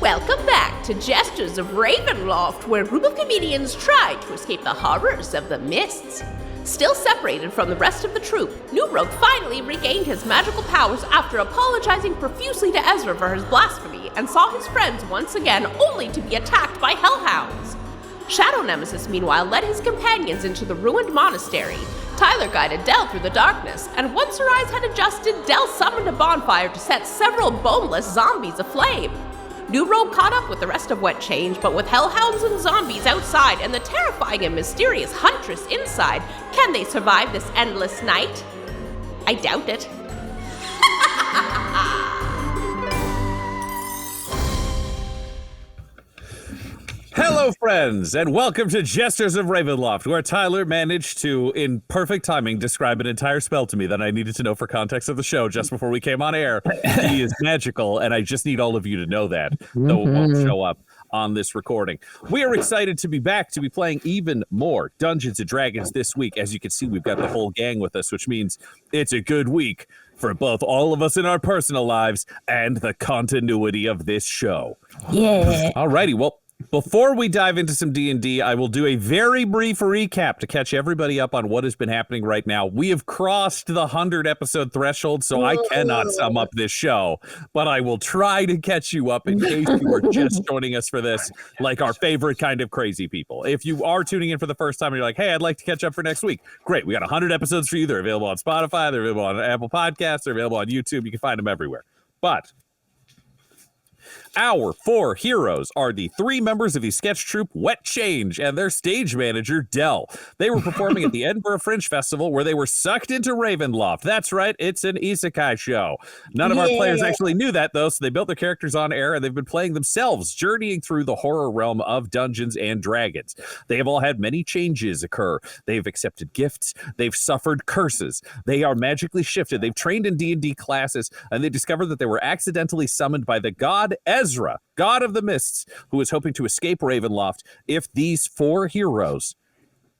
Welcome back to Jesters of Ravenloft, where a group of comedians try to escape the horrors of the mists. Still separated from the rest of the troupe, New Rogue finally regained his magical powers after apologizing profusely to Ezra for his blasphemy and saw his friends once again only to be attacked by Hellhounds. Shadow Nemesis, meanwhile, led his companions into the ruined monastery. Tyler guided Del through the darkness, and once her eyes had adjusted, Del summoned a bonfire to set several boneless zombies aflame. New Rogue caught up with the rest of what changed, but with Hellhounds and zombies outside and the terrifying and mysterious Huntress inside, can they survive this endless night? I doubt it. Hello, friends, and welcome to Jesters of Ravenloft, where Tyler managed to, in perfect timing, describe an entire spell to me that I needed to know for context of the show just before we came on air. He is magical, and I just need all of you to know that, though it won't show up on this recording. We are excited to be back to be playing even more Dungeons & Dragons this week. As you can see, we've got the whole gang with us, which means it's a good week for both all of us in our personal lives and the continuity of this show. Yeah. Alrighty, well, before we dive into some D&D, I will do a very brief recap to catch everybody up on what has been happening right now. We have crossed the 100-episode threshold, so I cannot sum up this show, but I will try to catch you up in case you are just joining us for this, like our favorite kind of crazy people. If you are tuning in for the first time and you're like, hey, I'd like to catch up for next week, great. We got 100 episodes for you. They're available on Spotify. They're available on Apple Podcasts. They're available on YouTube. You can find them everywhere. But our four heroes are the three members of the sketch troupe Wet Change and their stage manager, Del. They were performing at the Edinburgh Fringe Festival where they were sucked into Ravenloft. That's right, it's an isekai show. None of our players actually knew that, though, so they built their characters on air and they've been playing themselves, journeying through the horror realm of Dungeons and Dragons. They have all had many changes occur. They've accepted gifts. They've suffered curses. They are magically shifted. They've trained in D&D classes, and they discovered that they were accidentally summoned by the god Ezra, god of the mists, who is hoping to escape Ravenloft if these four heroes,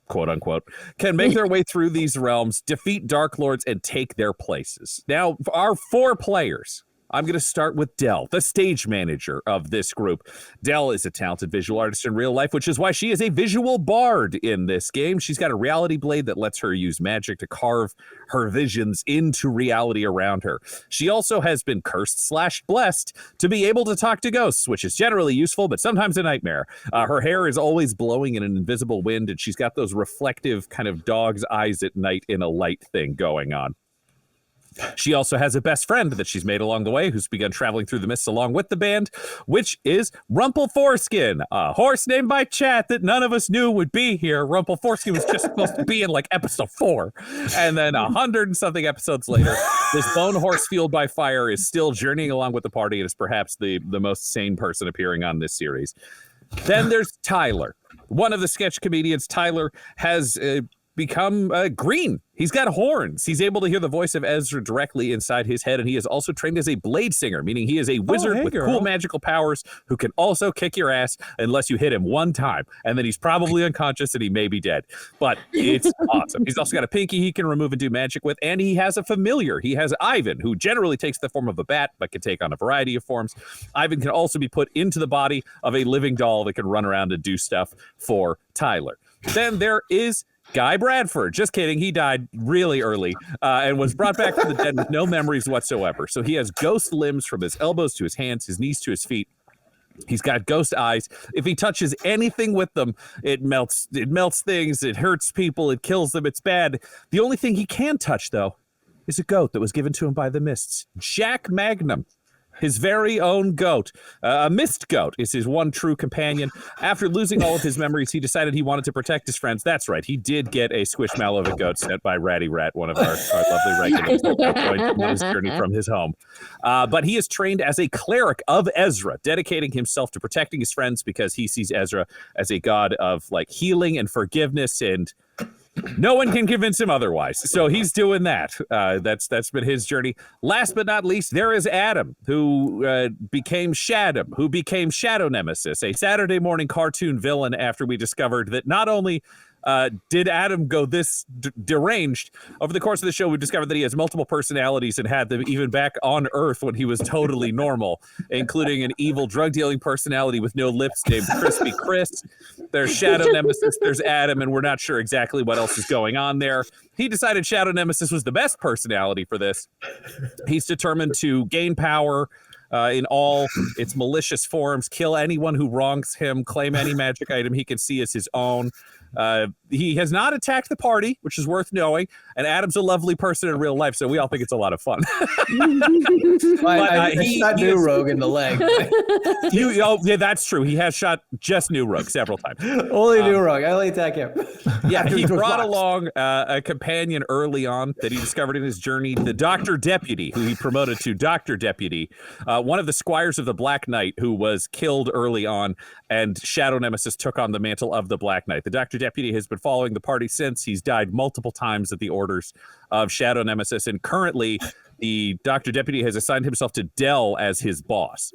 quote unquote, can make their way through these realms, defeat Dark Lords, and take their places. Now, our four players, I'm going to start with Del, the stage manager of this group. Del is a talented visual artist in real life, which is why she is a visual bard in this game. She's got a reality blade that lets her use magic to carve her visions into reality around her. She also has been cursed/blessed to be able to talk to ghosts, which is generally useful, but sometimes a nightmare. Her hair is always blowing in an invisible wind, and she's got those reflective kind of dog's eyes at night in a light thing going on. She also has a best friend that she's made along the way who's begun traveling through the mists along with the band, which is Rumpleforeskin, a horse named by chat that none of us knew would be here. Rumpleforeskin was just supposed to be in like episode 4. And then 100 and something episodes later, this bone horse fueled by fire is still journeying along with the party and is perhaps the most sane person appearing on this series. Then there's Tyler. One of the sketch comedians. Tyler has become green. He's got horns. He's able to hear the voice of Ezra directly inside his head, and he is also trained as a blade singer, meaning he is a wizard with cool magical powers who can also kick your ass unless you hit him one time, and then he's probably unconscious and he may be dead. But it's awesome. He's also got a pinky he can remove and do magic with, and he has a familiar. He has Ivan, who generally takes the form of a bat, but can take on a variety of forms. Ivan can also be put into the body of a living doll that can run around and do stuff for Tyler. Then there is Guy Bradford. Just kidding. He died really early and was brought back from the dead with no memories whatsoever. So he has ghost limbs from his elbows to his hands, his knees to his feet. He's got ghost eyes. If he touches anything with them, it melts things. It hurts people. It kills them. It's bad. The only thing he can touch, though, is a goat that was given to him by the mists. Jack Magnum. His very own goat. A mist goat is his one true companion. After losing all of his memories, he decided he wanted to protect his friends. That's right. He did get a squishmallow of a goat sent by Ratty Rat, one of our lovely regulars on his journey from his home. But he is trained as a cleric of Ezra, dedicating himself to protecting his friends because he sees Ezra as a god of like healing and forgiveness, and no one can convince him otherwise. So he's doing that. That's been his journey. Last but not least, there is Adam, who became Shadow Nemesis, a Saturday morning cartoon villain after we discovered that not only Did Adam go this deranged? Over the course of the show, we've discovered that he has multiple personalities and had them even back on Earth when he was totally normal, including an evil drug-dealing personality with no lips named Crispy Chris. There's Shadow Nemesis, there's Adam, and we're not sure exactly what else is going on there. He decided Shadow Nemesis was the best personality for this. He's determined to gain power in all its malicious forms, kill anyone who wrongs him, claim any magic item he can see as his own. He has not attacked the party, which is worth knowing. And Adam's a lovely person in real life, so we all think it's a lot of fun. He shot New Rogue in the leg. Yeah, that's true. He has shot just New Rogue several times. Only New Rogue. I only attack him. Yeah, he brought along a companion early on that he discovered in his journey, the Dr. Deputy, who he promoted to Dr. Deputy, one of the squires of the Black Knight who was killed early on, and Shadow Nemesis took on the mantle of the Black Knight. The Dr. Deputy has been following the party since. He's died multiple times at the orders of Shadow Nemesis, and currently the Dr. Deputy has assigned himself to Dell as his boss.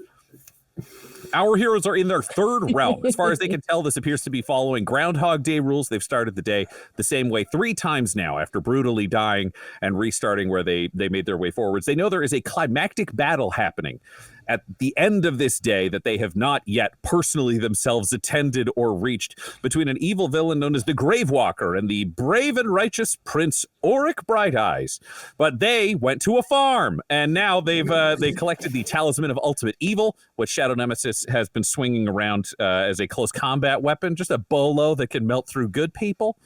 Our heroes are in their third realm. As far as they can tell, this appears to be following Groundhog Day rules. They've started the day the same way 3 times now after brutally dying and restarting where they made their way forwards. They know there is a climactic battle happening at the end of this day that they have not yet personally themselves attended or reached, between an evil villain known as the Gravewalker and the brave and righteous Prince Auric Bright Eyes. But they went to a farm, and now they collected the Talisman of Ultimate Evil, which Shadow Nemesis has been swinging around as a close combat weapon, just a bolo that can melt through good people.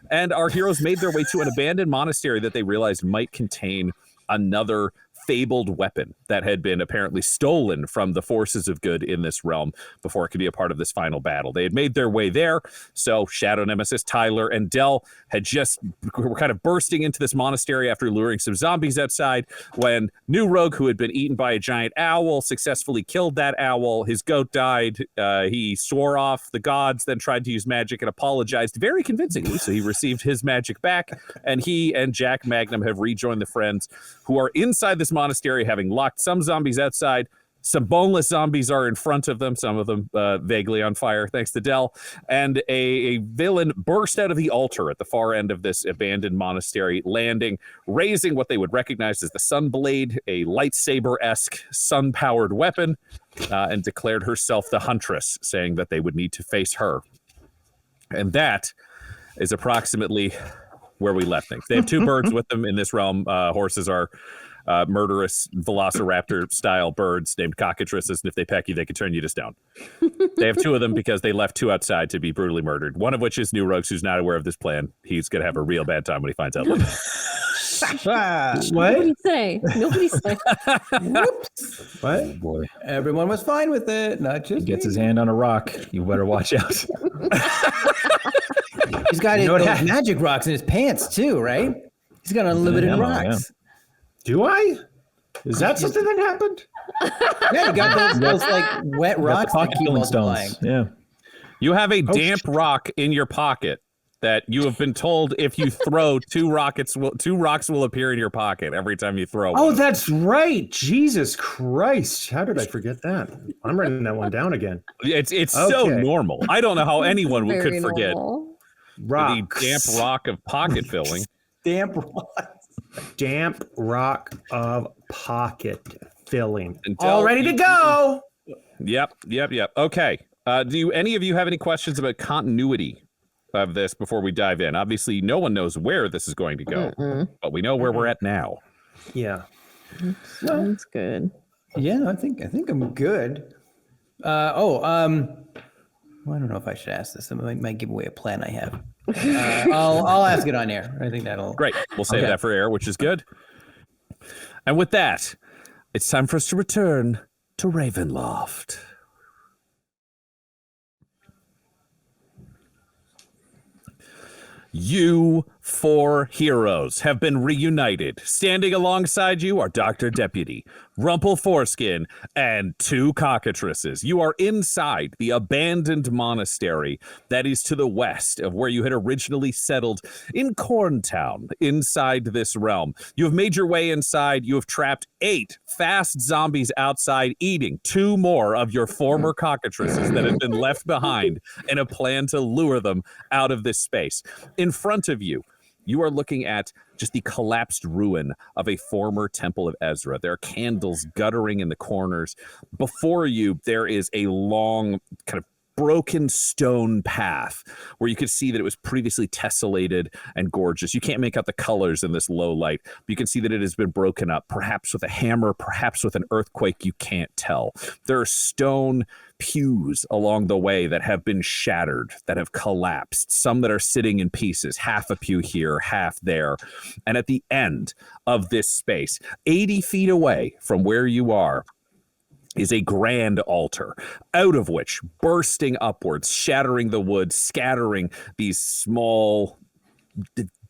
And our heroes made their way to an abandoned monastery that they realized might contain another fabled weapon that had been apparently stolen from the forces of good in this realm before it could be a part of this final battle. They had made their way there, so Shadow Nemesis, Tyler, and Dell were kind of bursting into this monastery after luring some zombies outside when New Rogue, who had been eaten by a giant owl, successfully killed that owl. His goat died. He swore off the gods, then tried to use magic and apologized very convincingly, so he received his magic back, and he and Jack Magnum have rejoined the friends who are inside this monastery, having locked some zombies outside. Some boneless zombies are in front of them, some of them vaguely on fire, thanks to Dell. And a villain burst out of the altar at the far end of this abandoned monastery, landing, raising what they would recognize as the Sunblade, a lightsaber-esque sun-powered weapon, and declared herself the Huntress, saying that they would need to face her. And that is approximately where we left things. They have 2 birds with them in this realm. Horses are murderous velociraptor-style birds named cockatrices, and if they peck you, they can turn you to stone. They have 2 of them because they left 2 outside to be brutally murdered. One of which is New Rogue, who's not aware of this plan. He's going to have a real bad time when he finds out. What? Nobody say. Nobody say. Whoops. What? Oh boy. Everyone was fine with it, not just He gets me. his hand on a rock. You better watch out. He's got those magic rocks in his pants too, right? He's got unlimited ammo, rocks. Do I? Is that something that happened? Yeah, you got those like wet rocks that Pocket keep filling multiplying. stones. Yeah. You have a damp rock in your pocket that you have been told if you throw 2 rocks will appear in your pocket every time you throw one. Oh, that's right. Jesus Christ. How did I forget that? I'm writing that one down again. It's so Okay. normal. I don't know how anyone could Very forget normal. Rocks. the damp rock of pocket filling. Damp rocks. Damp rock of pocket filling. Until All ready to go. Yep. Okay. Do any of you have any questions about continuity of this before we dive in? Obviously, no one knows where this is going to go, but we know where we're at now. Yeah. Sounds good. Yeah, I think I'm good. Well, I don't know if I should ask this. I might give away a plan I have. I'll ask it on air. I think that'll Great. We'll save that for air, which is good. And with that, it's time for us to return to Ravenloft. You 4 heroes have been reunited. Standing alongside you are Dr. Deputy, Rumple Foreskin, and 2 cockatrices. You are inside the abandoned monastery that is to the west of where you had originally settled in Corntown, inside this realm. You have made your way inside. You have trapped 8 fast zombies outside, eating 2 more of your former cockatrices that have been left behind in a plan to lure them out of this space. In front of you, you are looking at just the collapsed ruin of a former temple of Ezra. There are candles guttering in the corners. Before you, there is a long kind of broken stone path where you could see that it was previously tessellated and gorgeous. You can't make out the colors in this low light, but you can see that it has been broken up, perhaps with a hammer, perhaps with an earthquake. You can't tell. There are stone pews along the way that have been shattered, that have collapsed, some that are sitting in pieces, half a pew here, half there. And at the end of this space, 80 feet away from where you are, is a grand altar, out of which, bursting upwards, shattering the wood, scattering these small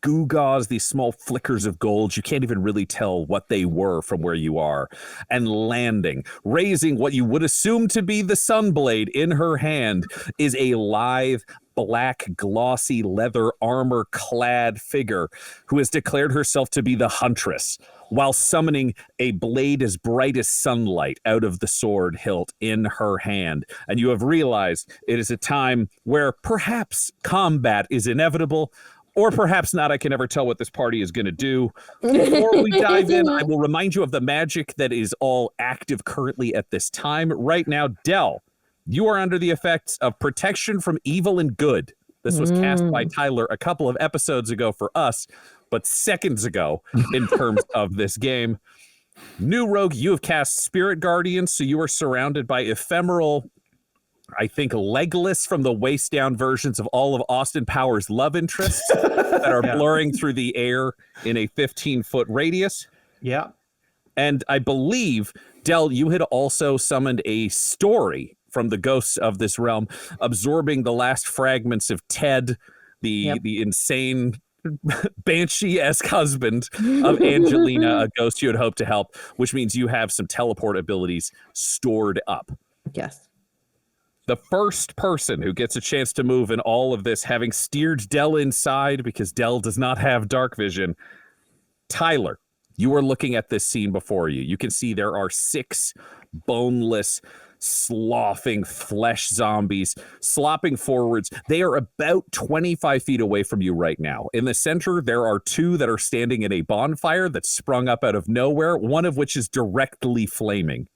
gewgaws, these small flickers of gold. You can't even really tell what they were from where you are. And landing, raising what you would assume to be the sunblade in her hand, is a lithe, black, glossy, leather armor-clad figure who has declared herself to be the Huntress, while summoning a blade as bright as sunlight out of the sword hilt in her hand. And you have realized it is a time where perhaps combat is inevitable, or perhaps not. I can never tell what this party is going to do. Before we dive in, I will remind you of the magic that is all active currently at this time. Right now, Del, you are under the effects of protection from evil and good. This was cast by Tyler a couple of episodes ago for us, but seconds ago in terms of this game. New Rogue, you have cast Spirit Guardian, so you are surrounded by ephemeral, I think, legless from the waist down versions of all of Austin Powers' love interests that are blurring through the air in a 15-foot radius. Yeah. And I believe, Del, you had also summoned a story from the ghosts of this realm, absorbing the last fragments of Ted, the insane banshee-esque husband of Angelina, a ghost you had hoped to help, which means you have some teleport abilities stored up. Yes. The first person who gets a chance to move in all of this, having steered Del inside because Del does not have dark vision, Tyler, you are looking at this scene before you. You can see there are 6 boneless, sloughing flesh zombies slopping forwards. They are about 25 feet away from you right now. In the center, there are 2 that are standing in a bonfire that sprung up out of nowhere, one of which is directly flaming.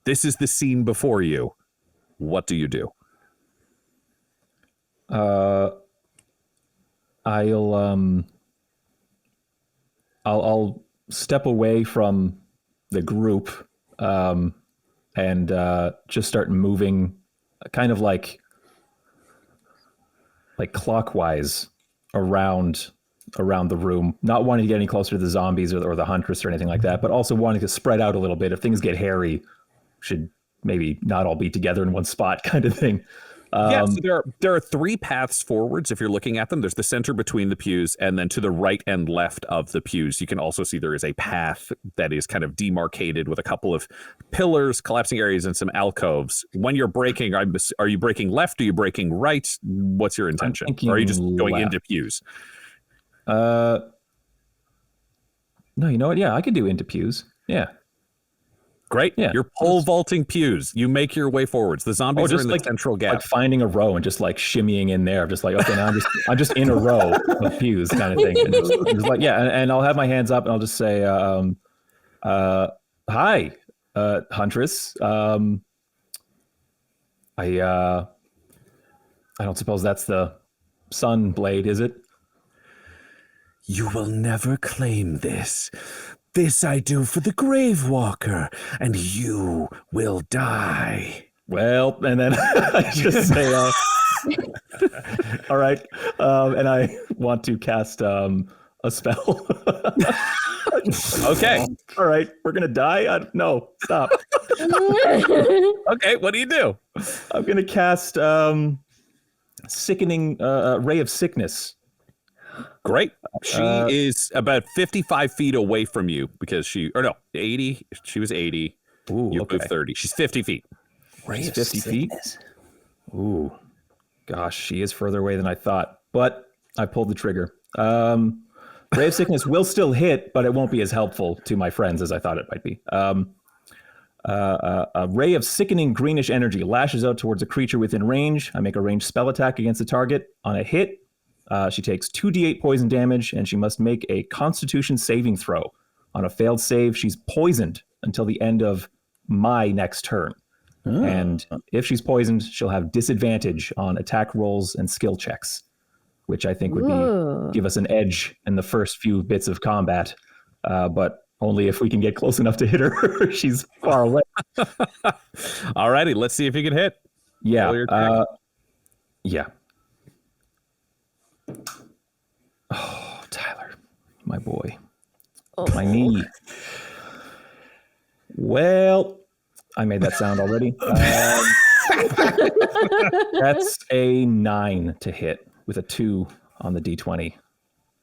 This is the scene before you. What do you do? I'll step away from the group and just start moving kind of like clockwise around the room, not wanting to get any closer to the zombies or the Huntress or anything like that, but also wanting to spread out a little bit. If things get hairy, should maybe not all be together in one spot kind of thing. So there are 3 paths forwards if you're looking at them. There's the center between the pews, and then to the right and left of the pews, you can also see there is a path that is kind of demarcated with a couple of pillars, collapsing areas, and some alcoves. When you're breaking, are you breaking left? Are you breaking right? What's your intention? Or are you just going into pews? No, you know what? Yeah, I could do into pews. Yeah. Great. Yeah. You're pole vaulting pews. You make your way forwards. The zombies are in the central gap. Like finding a row and just like shimmying in there. Just like, okay, now I'm just in a row of pews kind of thing. And just like, and I'll have my hands up and I'll just say, hi, Huntress. I don't suppose that's the sun blade, is it? You will never claim this. This I do for the grave walker, and you will die. Well, and then I just say, all right. And I want to cast a spell. Okay. All right. We're going to die? No, stop. Okay, what do you do? I'm going to cast sickening ray of sickness. Great. She is about 55 feet away from you because 80. She was 80. Ooh, You okay. moved 30. She's 50 feet. Ray of 50 feet? sickness. Ooh, gosh, she is further away than I thought, but I pulled the trigger. Ray of Sickness will still hit, but it won't be as helpful to my friends as I thought it might be. A ray of sickening greenish energy lashes out towards a creature within range. I make a ranged spell attack against the target. On a hit, she takes 2d8 poison damage, and she must make a Constitution saving throw. On a failed save, she's poisoned until the end of my next turn. And if she's poisoned, she'll have disadvantage on attack rolls and skill checks, which I think would give us an edge in the first few bits of combat. But only if we can get close enough to hit her. She's far away. All righty, let's see if you can hit. Yeah. Yeah. Oh, Tyler, my boy. My knee. Well, I made that sound already. That's a 9 to hit with a 2 on the D20.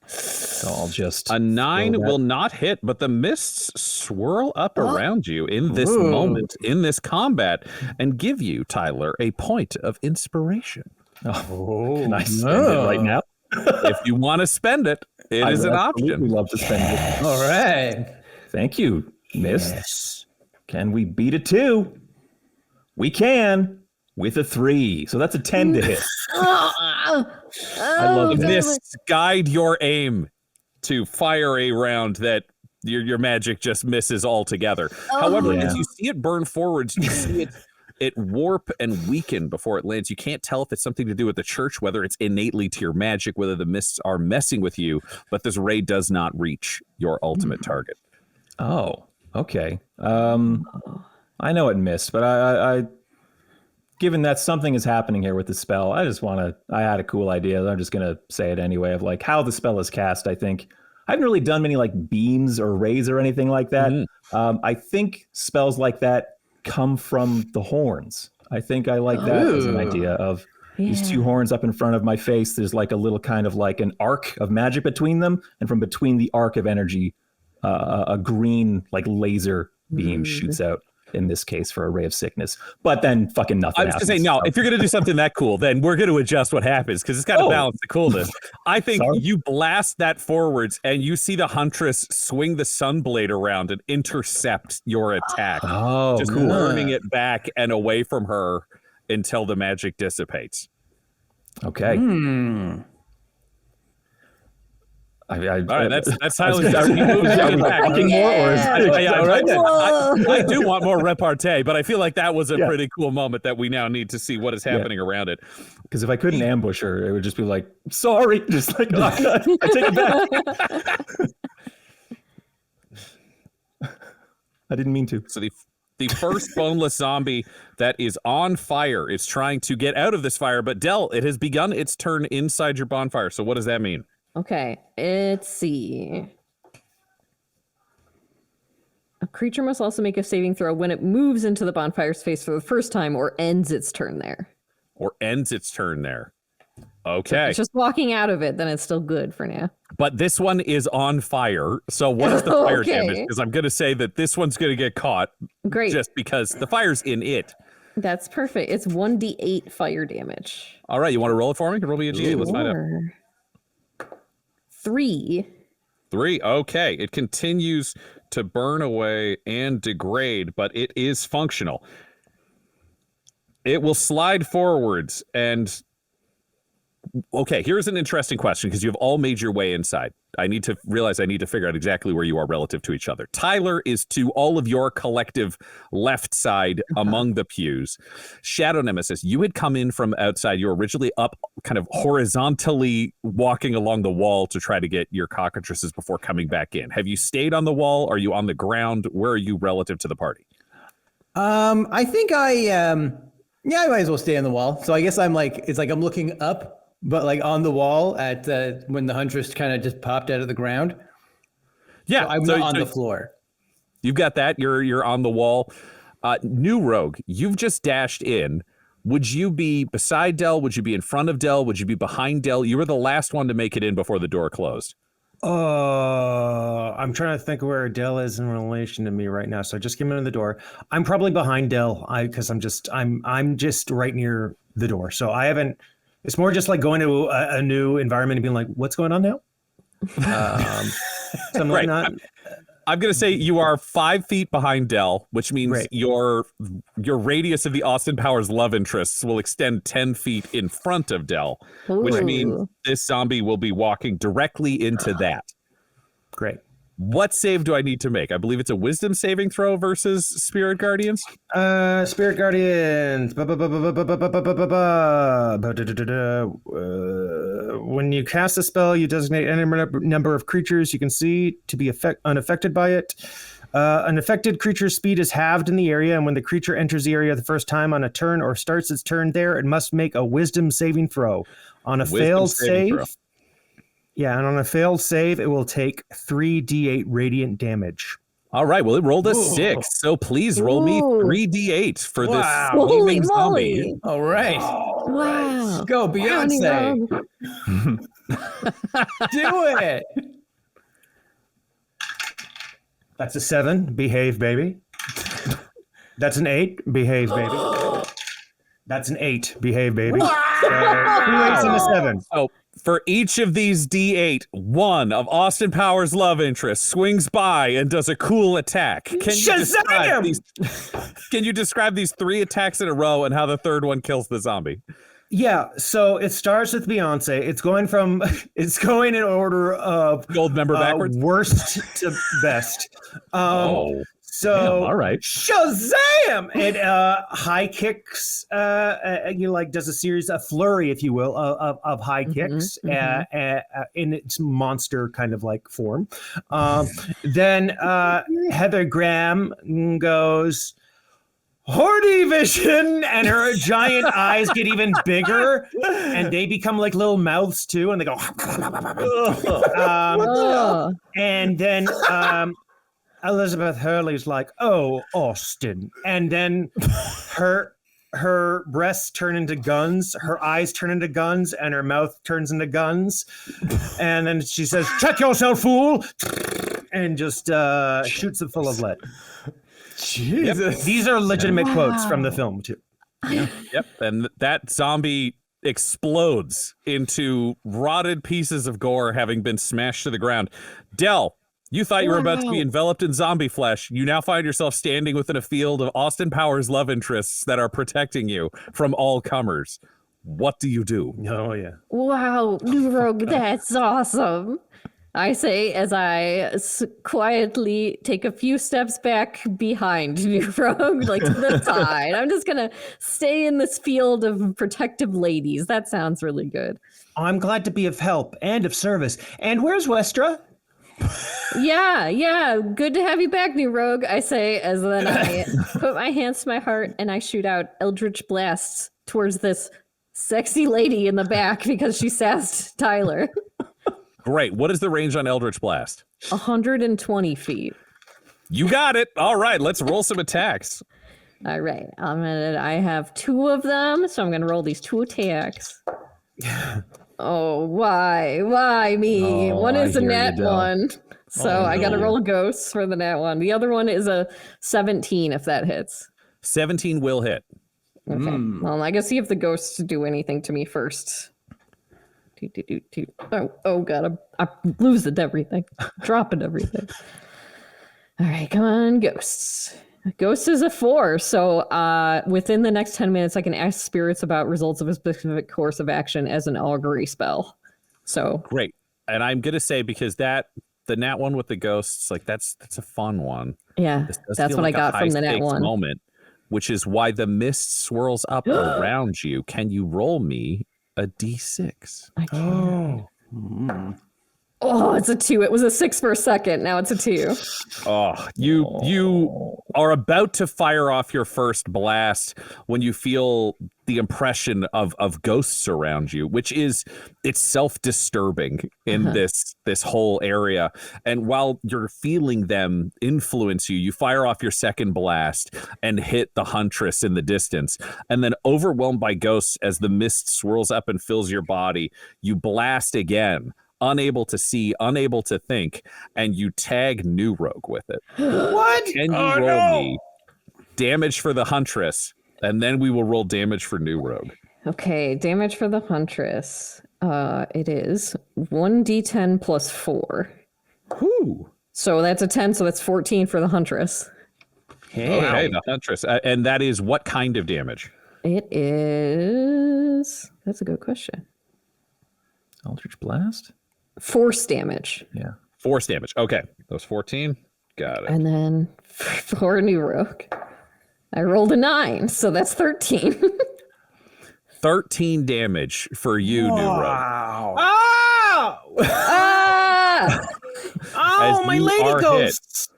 So I'll just... A 9 will not hit, but the mists swirl up around you in this moment, in this combat, and give you, Tyler, a point of inspiration. Can I spend it right now? If you want to spend it, it is an option. We love to spend it. All right. Thank you, Mist. Yes. Can we beat a 2? We can with a 3. So that's a 10 to hit. I love this. Guide your aim to fire a round that your magic just misses altogether. However, as you see it burn forwards, you see it warp and weaken before it lands. You can't tell if it's something to do with the church, whether it's innately to your magic, whether the mists are messing with you, but this ray does not reach your ultimate target. Oh, okay. I know it missed, but I given that something is happening here with the spell, I had a cool idea. I'm just going to say it anyway of like how the spell is cast. I think I haven't really done many like beams or rays or anything like that. I think spells like that come from the horns. I think I like that as an idea of these two horns up in front of my face. There's like a little kind of like an arc of magic between them. And from between the arc of energy, a green like laser beam shoots out. In this case, for a ray of sickness, but then fucking nothing. I was going to say, no, if you're going to do something that cool, then we're going to adjust what happens because it's got to balance the coolness. I think you blast that forwards and you see the Huntress swing the sunblade around and intercept your attack, just turning it back and away from her until the magic dissipates. Okay. All right, that's highly. I do want more repartee, but I feel like that was a pretty cool moment that we now need to see what is happening around it. Because if I couldn't ambush her, it would just be like, sorry, just like I take it back. I didn't mean to. So the first boneless zombie that is on fire is trying to get out of this fire, but Del, it has begun its turn inside your bonfire. So what does that mean? Okay, let's see. A creature must also make a saving throw when it moves into the bonfire's face for the first time or ends its turn there. Okay. So it's just walking out of it, then it's still good for now. But this one is on fire. So what is the fire damage? Because I'm going to say that this one's going to get caught. Great. Just because the fire's in it. That's perfect. It's 1d8 fire damage. All right, you want to roll it for me? Roll me a G. Let's find out. 3. Okay. It continues to burn away and degrade, but it is functional. It will slide forwards and... Okay, here's an interesting question because you've all made your way inside. I need to figure out exactly where you are relative to each other. Tyler is to all of your collective left side among the pews. Shadow Nemesis, you had come in from outside. You were originally up kind of horizontally walking along the wall to try to get your cockatrices before coming back in. Have you stayed on the wall? Are you on the ground? Where are you relative to the party? I think I might as well stay on the wall. So I guess I'm looking up. But like on the wall at when the Huntress kind of just popped out of the ground. Yeah, so I'm not on the floor. You've got that. You're on the wall. New Rogue, you've just dashed in. Would you be beside Del? Would you be in front of Del? Would you be behind Del? You were the last one to make it in before the door closed. I'm trying to think of where Del is in relation to me right now. So just give me the door. I'm probably behind Del because I'm just right near the door. So I haven't. It's more just like going to a new environment and being like, what's going on now? So I'm Right. not. I'm going to say you are 5 feet behind Del, which means Right. your radius of the Austin Powers love interests will extend 10 feet in front of Del, which Ooh. means this zombie will be walking directly into that. Great. What save do I need to make? I believe it's a wisdom saving throw versus Spirit Guardians. Spirit Guardians. When you cast a spell, you designate any number of creatures you can see to be unaffected by it. An affected creature's speed is halved in the area, and when the creature enters the area the first time on a turn or starts its turn there, it must make a wisdom saving throw. On a failed save, and on a failed save, it will take 3d8 radiant damage. All right, well, it rolled a 6, so please roll me 3d8 for this Holy screaming zombie. moly. All right. Wow. Let's go, Beyonce. Do it. That's a 7. Behave, baby. That's an 8. Behave, baby. That's an 8. Behave, baby. 2 8s and a 7. So for each of these D8, one of Austin Powers' love interest swings by and does a cool attack. Can you describe these 3 attacks in a row and how the third one kills the zombie? Yeah, so it starts with Beyonce. It's going in order of Gold member backwards? worst to best. So damn, all right. Shazam! It high kicks. Does a series of flurry, if you will, of high kicks in its monster kind of like form. Then Heather Graham goes Hordy vision, and her giant eyes get even bigger, and they become like little mouths too, and they go. And then Elizabeth Hurley's like, "Oh, Austin," and then her breasts turn into guns, her eyes turn into guns, and her mouth turns into guns, and then she says, "Check yourself, fool," and just shoots it full of lead. Jesus. Yep. These are legitimate quotes from the film too. Yep, and that zombie explodes into rotted pieces of gore having been smashed to the ground. Del, you thought you were about to be enveloped in zombie flesh. You now find yourself standing within a field of Austin Powers love interests that are protecting you from all comers. What do you do? Oh, yeah. Wow, New Rogue, that's awesome. I say as I quietly take a few steps back behind New Rogue, like to the side. I'm just going to stay in this field of protective ladies. That sounds really good. I'm glad to be of help and of service. And where's Westra? Yeah. Good to have you back, New Rogue, I say as then I put my hands to my heart and I shoot out Eldritch blasts towards this sexy lady in the back because she sassed Tyler. Great. What is the range on Eldritch Blast? 120 feet. You got it. All right, let's roll some attacks. All right. I have 2 of them, so I'm gonna roll these 2 attacks. Oh, why? Why me? Oh, One is a I hear nat you, Del. 1. So I gotta roll ghosts for the nat 1. The other one is a 17 if that hits. 17 will hit. Okay. Well, I guess see if the ghosts do anything to me first. Oh god, I'm losing everything. Dropping everything. All right, come on, ghosts. Ghost is a 4, so within the next 10 minutes, I can ask spirits about results of a specific course of action as an augury spell. So Great. And I'm gonna say because the nat 1 with the ghosts, like that's a fun one. yeah, This does that's feel what like I got a from the nat high-stakes 1. moment, which is why the mist swirls up around you. Can you roll me a d6? I can. Oh, it's a 2. It was a 6 for a second. Now it's a 2. Oh, you are about to fire off your first blast when you feel the impression of ghosts around you, which is itself disturbing in this whole area. And while you're feeling them influence you, you fire off your second blast and hit the Huntress in the distance. And then, overwhelmed by ghosts as the mist swirls up and fills your body, you blast again. Unable to see, unable to think, and you tag New Rogue with it. What? Can you roll me damage for the Huntress, and then we will roll damage for New Rogue. Okay, damage for the Huntress. It is 1d10 plus 4. Whew. So that's a 10, so that's 14 for the Huntress. Okay, the Huntress. And that is what kind of damage? It is... That's a good question. Eldritch Blast? Force damage. Yeah. Force damage. Okay, that was 14. Got it. And then for New Rogue, I rolled a 9, so that's 13. 13 damage for you, New Rogue. Wow. Oh! Ah! Oh, As my you lady are ghosts.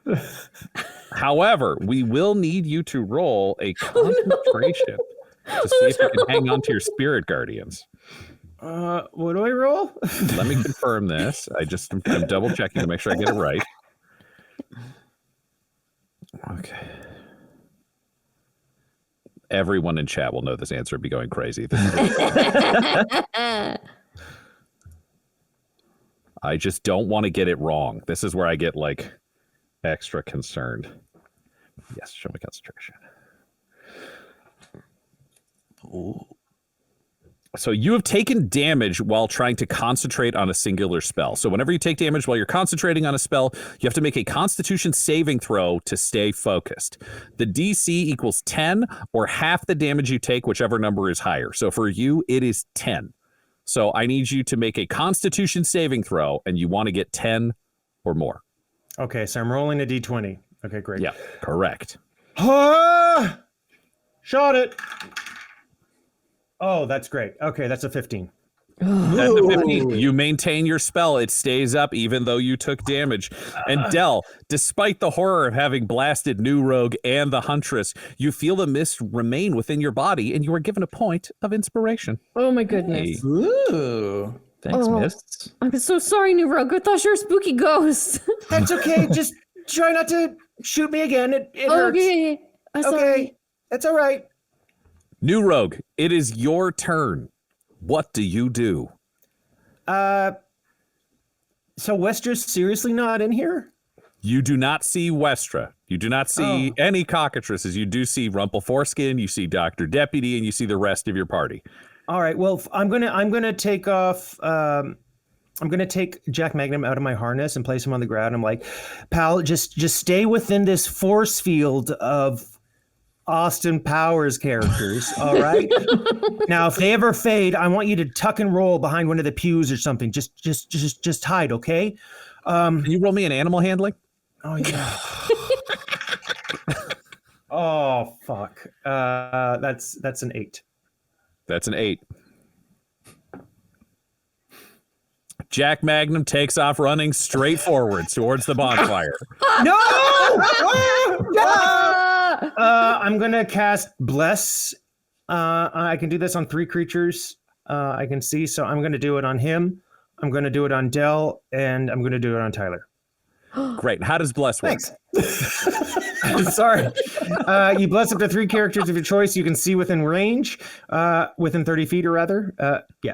However, we will need you to roll a concentration to see if you can hang on to your spirit guardians. What do I roll? Let me confirm this. I'm double checking to make sure I get it right. Okay. Everyone in chat will know this answer and be going crazy. I just don't want to get it wrong. This is where I get like extra concerned. Yes, show me concentration. Ooh. So you have taken damage while trying to concentrate on a singular spell. So whenever you take damage while you're concentrating on a spell, you have to make a Constitution saving throw to stay focused. The DC equals 10 or half the damage you take, whichever number is higher. So for you, it is 10. So I need you to make a Constitution saving throw, and you want to get 10 or more. Okay, so I'm rolling a d20. Okay, great. Yeah, correct. Shot it. Oh, that's great. Okay, that's a 15. That's a 15. You maintain your spell. It stays up even though you took damage. And Del, despite the horror of having blasted New Rogue and the Huntress, you feel the mist remain within your body, and you are given a point of inspiration. Oh my goodness. Ooh. Thanks, Oh. Mists. I'm so sorry, New Rogue. I thought you were a spooky ghost. That's okay. Just try not to shoot me again. It hurts. Okay. I'm sorry. Okay, that's all right. New Rogue, it is your turn. What do you do? So Westra's seriously not in here? You do not see Westra. You do not see any cockatrices. You do see Rumple Foreskin. You see Dr. Deputy, and you see the rest of your party. All right. Well, I'm gonna take off. I'm gonna take Jack Magnum out of my harness and place him on the ground. I'm like, pal, just stay within this force field of Austin Powers characters. All right. Now, if they ever fade, I want you to tuck and roll behind one of the pews or something. Just hide, okay? Can you roll me an animal handling? Oh yeah. Oh fuck. That's an 8. That's an 8. Jack Magnum takes off running straight forward towards the bonfire. No! I'm gonna cast Bless. I can do this on 3 creatures. I can see, so I'm gonna do it on him. I'm gonna do it on Del, and I'm gonna do it on Tyler. Great. How does Bless work? Thanks. Sorry. You bless up to 3 characters of your choice you can see within range, within 30 feet, or rather,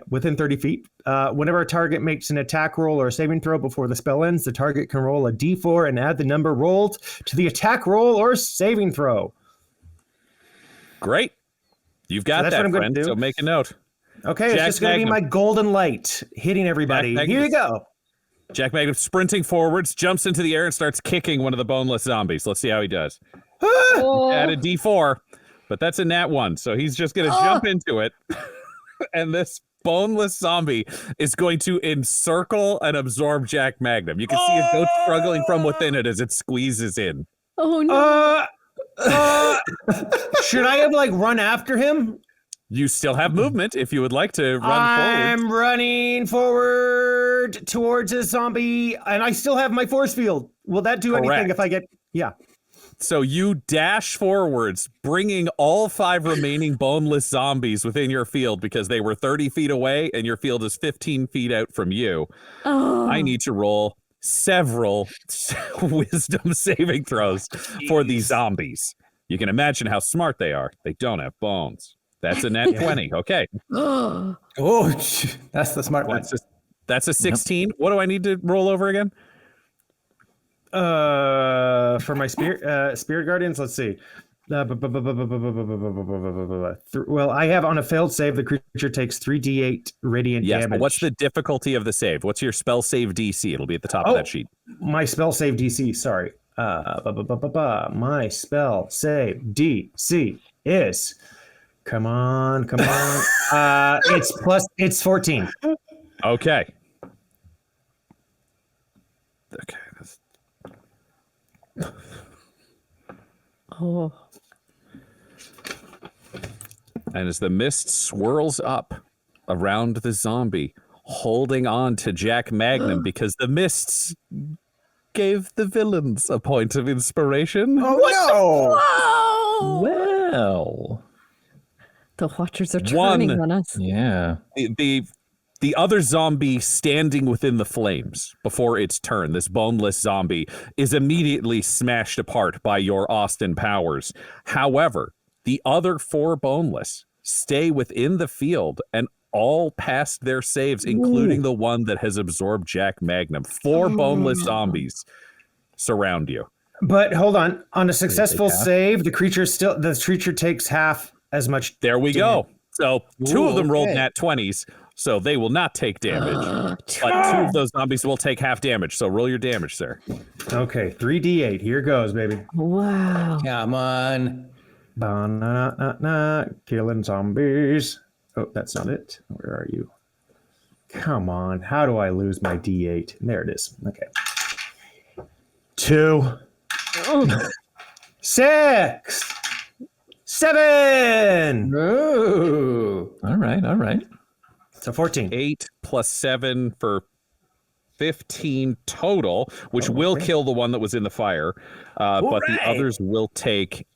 within 30 feet. Whenever a target makes an attack roll or a saving throw before the spell ends, the target can roll a d4 and add the number rolled to the attack roll or saving throw. Great. You've got So that's what that, I'm gonna friend. do. So make a note. Okay, Jack it's just going to be Magnum. my golden light hitting everybody. Jack Here you Magnum. go. Jack Magnum sprinting forwards, jumps into the air, and starts kicking one of the boneless zombies. Let's see how he does. Add a d4, but that's a nat 1, so he's just going to jump into it. And this boneless zombie is going to encircle and absorb Jack Magnum. You can see a goat struggling from within it as it squeezes in. Oh no. Should I have run after him? You still have movement if you would like to run forward. I'm running forward towards a zombie, and I still have my force field. Will that do anything if I get... Yeah. So you dash forwards, bringing all 5 remaining boneless zombies within your field because they were 30 feet away and your field is 15 feet out from you. Oh. I need to roll several wisdom saving throws for these zombies. You can imagine how smart they are. They don't have bones. That's a net 20. Okay. Oh, that's the smart one. That's a 16. What do I need to roll over again? For my spirit guardians, let's see. Well, I have on a failed save, the creature takes 3d8 radiant damage. But what's the difficulty of the save? What's your spell save DC? It'll be at the top of that sheet. My spell save DC, sorry. My spell save DC is... Come on. It's 14. Okay. Oh. And as the mist swirls up around the zombie, holding on to Jack Magnum because the mists gave the villains a point of inspiration. Oh, no! Well, The Watchers are turning on us. yeah. The other zombie standing within the flames before its turn, this boneless zombie, is immediately smashed apart by your Austin powers. However, the other 4 boneless stay within the field and all pass their saves, including the one that has absorbed Jack Magnum. 4 boneless zombies surround you. But hold on. On a successful save, the creature takes half as much. There we go. So 2 of them rolled okay. nat 20s, so they will not take damage. But 2 of those zombies will take half damage. So roll your damage, sir. Okay, 3d8. Here goes, baby. Wow. Come on. Killing zombies. Oh, that's not it. Where are you? Come on. How do I lose my d8? There it is. Okay. 2. 6. 7. Ooh. All right. So 14. 8 plus 7 for 15 total, which will kill the one that was in the fire. But the others will take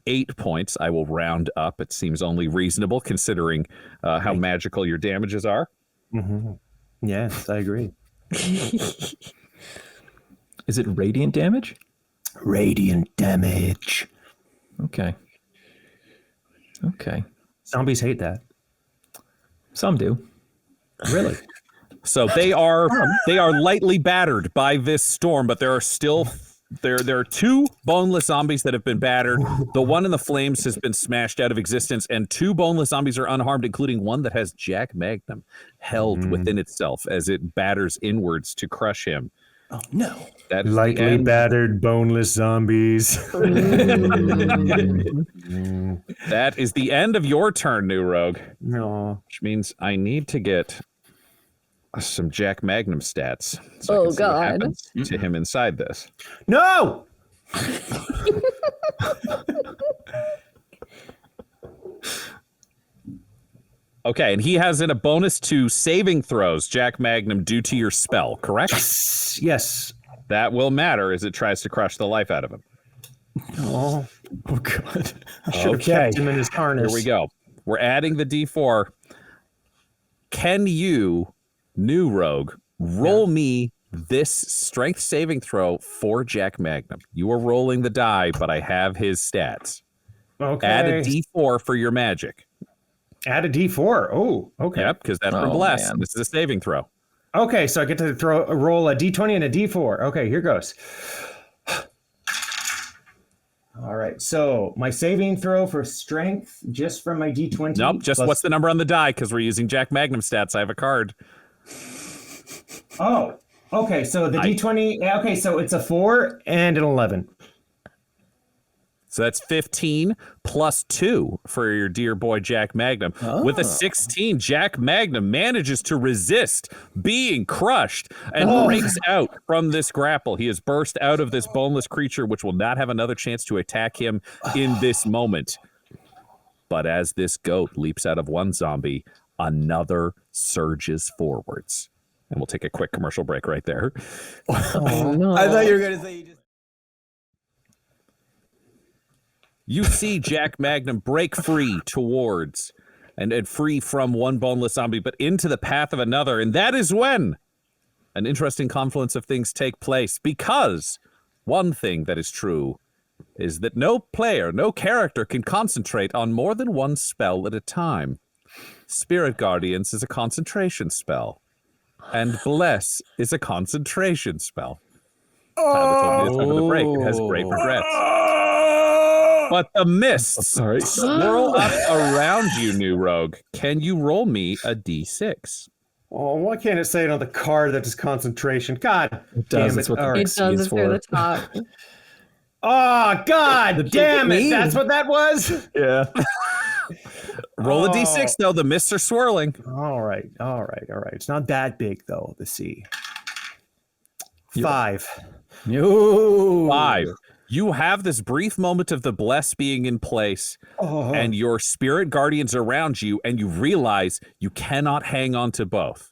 8 points. I will round up. It seems only reasonable considering how magical your damages are. Mm-hmm. Yes, I agree. Is it radiant damage? Radiant damage. Okay. Zombies hate that. Some do. Really? So they are lightly battered by this storm, but there are still there are 2 boneless zombies that have been battered. The one in the flames has been smashed out of existence, and 2 boneless zombies are unharmed, including one that has Jack Magnum held within itself as it batters inwards to crush him. Oh, no. That is Lightly battered, boneless zombies. That is the end of your turn, New Rogue. No. Which means I need to get some Jack Magnum stats. So I can see what happens to him inside this. No! Okay, and he has in a bonus to saving throws, Jack Magnum, due to your spell, correct? Yes. That will matter as it tries to crush the life out of him. Oh God. I should have kept him in his harness. Here we go. We're adding the D4. Can you, New Rogue, roll me this strength saving throw for Jack Magnum? You are rolling the die, but I have his stats. Okay. Add a D4 for your magic. Add a D4. Oh, okay. Yep, because that's from Bless. Man. This is a saving throw. Okay, so I get to roll a D20 and a D4. Okay, here goes. All right, so my saving throw for strength just from my D20. Nope, just what's the number on the die? Because we're using Jack Magnum stats. I have a card. Oh, okay, so the D20. Okay, so it's a 4 and an 11. So that's 15 plus 2 for your dear boy Jack Magnum. With a 16, Jack Magnum manages to resist being crushed and breaks out from this grapple. He has burst out of this boneless creature, which will not have another chance to attack him in this moment. But as this goat leaps out of one zombie, another surges forwards. And we'll take a quick commercial break right there. Oh, no. I thought you were going to say you just. You see Jack Magnum break free towards and free from one boneless zombie, but into the path of another. And that is when an interesting confluence of things take place, because one thing that is true is that no player, no character can concentrate on more than one spell at a time. Spirit Guardians is a concentration spell, and Bless is a concentration spell. Tyler told me this over the break. It has great regrets. But the mists swirl up around you, New Rogue. Can you roll me a d6? Oh, why can't it say it on the card that is concentration? God It damn does. it. It's what the All right. It does it through the top. Oh, God damn it. me. That's what that was? Yeah. Roll a d6, though. The mists are swirling. All right. It's not that big, though, the sea. 5. No. 5. You have this brief moment of the bless being in place and your spirit guardians around you, and you realize you cannot hang on to both.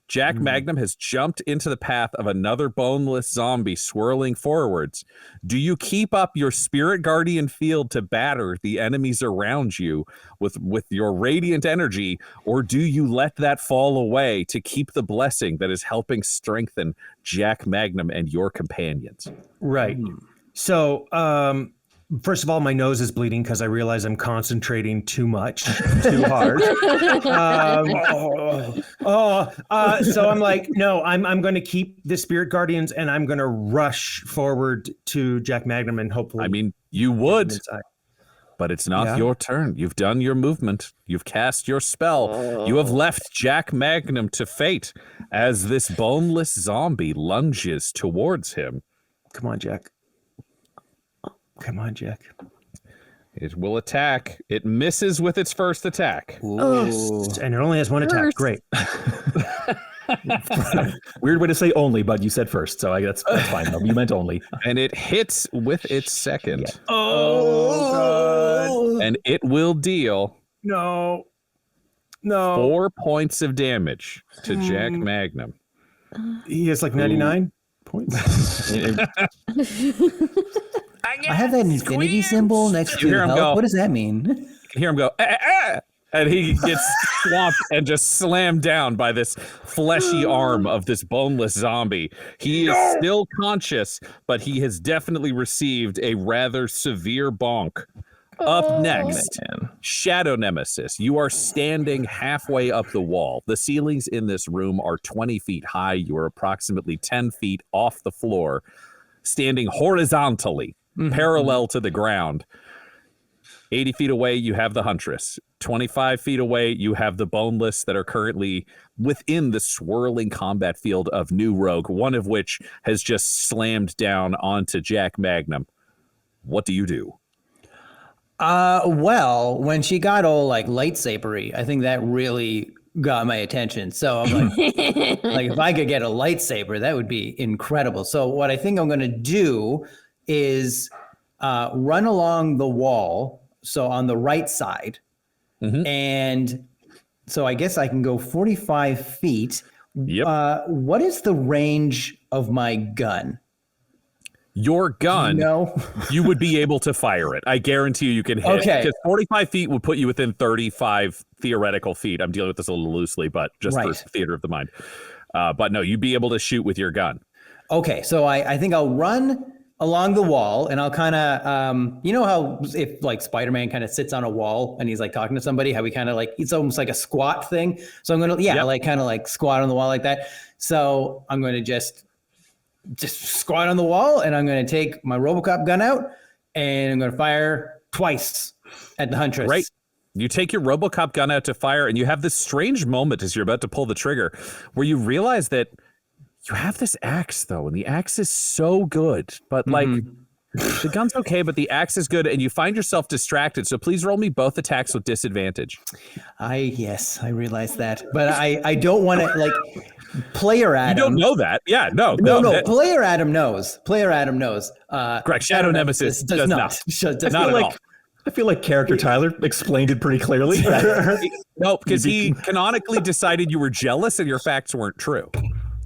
Jack Magnum has jumped into the path of another boneless zombie swirling forwards. Do you keep up your spirit guardian field to batter the enemies around you with your radiant energy, or do you let that fall away to keep the blessing that is helping strengthen Jack Magnum and your companions? Right. So, first of all, my nose is bleeding because I realize I'm concentrating too much, too hard. So I'm like, no, I'm going to keep the spirit guardians and I'm going to rush forward to Jack Magnum and hopefully. I mean, you would, inside. but it's not Yeah. your turn. You've done your movement. You've cast your spell. You have left Jack Magnum to fate as this boneless zombie lunges towards him. Come on, Jack. It will attack. It misses with its first attack. Ooh. And it only has one attack. First. Great. Weird way to say only, but you said first, so that's fine. Though. You meant only. And it hits with its second. Oh, God. And it will deal No. 4 points of damage to Jack Magnum. He has like 99 points. I have that infinity symbol next You to hear him health. go. What does that mean? You can hear him go, "Ah, ah," and he gets swamped and just slammed down by this fleshy arm of this boneless zombie. He is still conscious, but he has definitely received a rather severe bonk. Up next, Shadow Nemesis. You are standing halfway up the wall. The ceilings in this room are 20 feet high. You are approximately 10 feet off the floor, standing horizontally, parallel to the ground. 80 feet away, you have the Huntress. 25 feet away, you have the boneless that are currently within the swirling combat field of New Rogue, one of which has just slammed down onto Jack Magnum. What do you do? Well, when she got all like lightsabery, I think that really got my attention. So I'm like, like if I could get a lightsaber, that would be incredible. So what I think I'm going to do is run along the wall. So on the right side. And so I guess I can go 45 feet. Yep. What is the range of my gun? Your gun, No. you would be able to fire it. I guarantee you can hit. Okay. Because 45 feet would put you within 35 theoretical feet. I'm dealing with this a little loosely, but just for Right. theater of the mind. But no, you'd be able to shoot with your gun. Okay, so I think I'll run along the wall and I'll kind of, you know how if like Spider-Man kind of sits on a wall and he's like talking to somebody, how he kind of like, it's almost like a squat thing. So I'm going to, Yep. like kind of like squat on the wall like that. So I'm going to just squat on the wall and I'm going to take my RoboCop gun out and I'm going to fire twice at the Huntress. Right. You take your RoboCop gun out to fire, and you have this strange moment as you're about to pull the trigger where you realize that you have this axe, though, and the axe is so good. But, like, the gun's okay, but the axe is good, and you find yourself distracted. So please roll me both attacks with disadvantage. Yes, I realize that. But I don't want to like player Adam. You don't know that. Yeah, no. Player Adam knows. Player Adam knows. Correct. Shadow Nemesis does not. Does Not at like, all. I feel like character Tyler explained it pretty clearly. No, because he canonically decided you were jealous and your facts weren't true.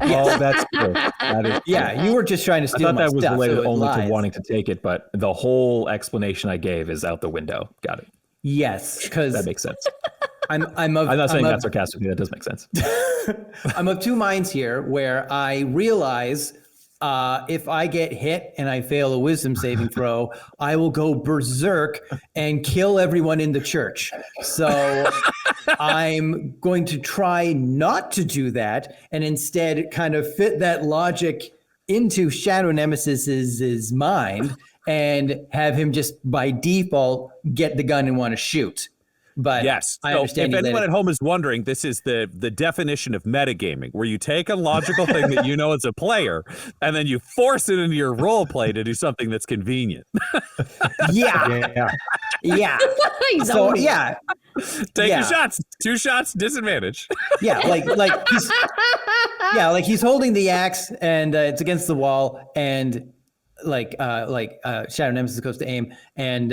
Oh, that's true. That is true. Yeah, you were just trying to I steal thought my that was stuff, related so it only lies. to wanting to take it, but the whole explanation I gave is out the window. Got it. Yes, because That makes sense. I'm I'm not saying that sarcastically. That does make sense. I'm of two minds here, where I realize if I get hit and I fail a wisdom saving throw, I will go berserk and kill everyone in the church. So I'm going to try not to do that and instead kind of fit that logic into Shadow Nemesis's mind and have him just by default get the gun and want to shoot. But Yes. I So understand if you anyone at home is wondering, this is the definition of metagaming, where you take a logical thing that you know as a player, and then you force it into your role play to do something that's convenient. yeah, yeah. He's So owning it. yeah, Take Yeah. your shots. 2 shots, disadvantage. yeah, like he's holding the axe and it's against the wall, and Shadow Nemesis goes to aim, and